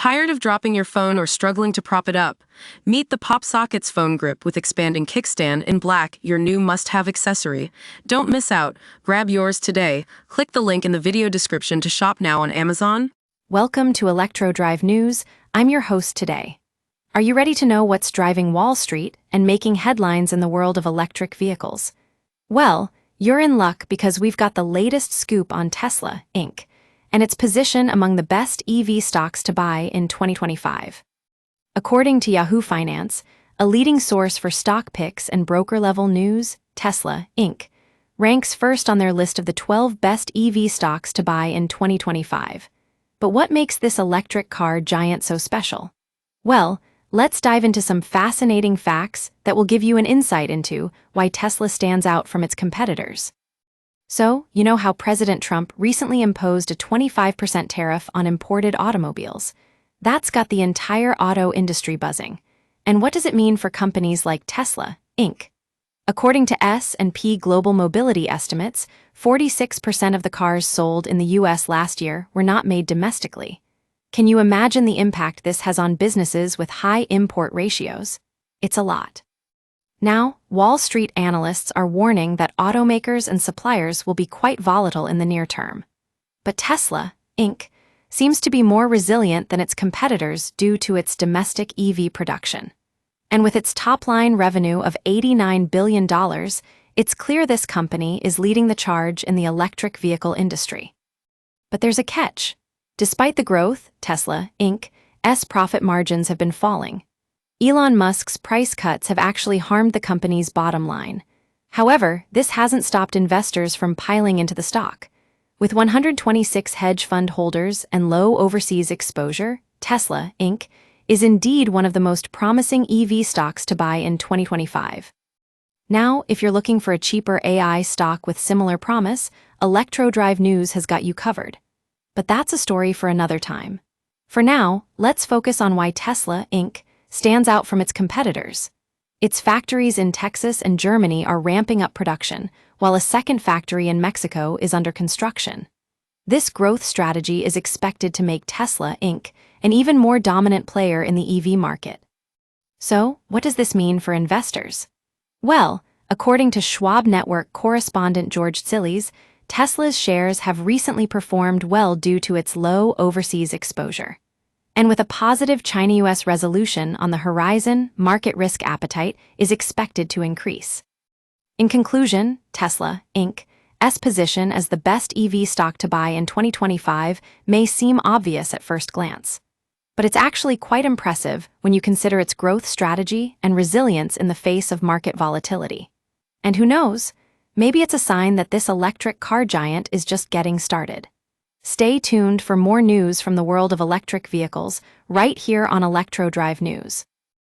Tired of dropping your phone or struggling to prop it up? Meet the PopSockets phone grip with expanding kickstand in black, your new must-have accessory. Don't miss out. Grab yours today. Click the link in the video description to shop now on Amazon. Welcome to Electro Drive News. I'm your host today. Are you ready to know what's driving Wall Street and making headlines in the world of electric vehicles? Well, you're in luck because we've got the latest scoop on Tesla, Inc., and its position among the best EV stocks to buy in 2025. According to Yahoo Finance, a leading source for stock picks and broker-level news, Tesla, Inc., ranks first on their list of the 12 best EV stocks to buy in 2025. But what makes this electric car giant so special? Well, let's dive into some fascinating facts that will give you an insight into why Tesla stands out from its competitors. So, you know how President Trump recently imposed a 25% tariff on imported automobiles? That's got the entire auto industry buzzing. And what does it mean for companies like Tesla, Inc.? According to S&P Global Mobility estimates, 46% of the cars sold in the US last year were not made domestically. Can you imagine the impact this has on businesses with high import ratios? It's a lot. Now, Wall Street analysts are warning that automakers and suppliers will be quite volatile in the near term. But Tesla, Inc., seems to be more resilient than its competitors due to its domestic EV production. And with its top-line revenue of $89 billion, it's clear this company is leading the charge in the electric vehicle industry. But there's a catch. Despite the growth, Tesla, Inc.'s profit margins have been falling. Elon Musk's price cuts have actually harmed the company's bottom line. However, this hasn't stopped investors from piling into the stock. With 126 hedge fund holders and low overseas exposure, Tesla, Inc., is indeed one of the most promising EV stocks to buy in 2025. Now, if you're looking for a cheaper AI stock with similar promise, Electro Drive News has got you covered. But that's a story for another time. For now, let's focus on why Tesla, Inc., stands out from its competitors. Its factories in Texas and Germany are ramping up production, while a second factory in Mexico is under construction. This growth strategy is expected to make Tesla, Inc., an even more dominant player in the EV market. So, what does this mean for investors? Well, according to Schwab Network correspondent George Tsillis, Tesla's shares have recently performed well due to its low overseas exposure. And with a positive China-US resolution on the horizon, market risk appetite is expected to increase. In conclusion, Tesla, Inc.'s position as the best EV stock to buy in 2025 may seem obvious at first glance. But it's actually quite impressive when you consider its growth strategy and resilience in the face of market volatility. And who knows, maybe it's a sign that this electric car giant is just getting started. Stay tuned for more news from the world of electric vehicles right here on Electro Drive News.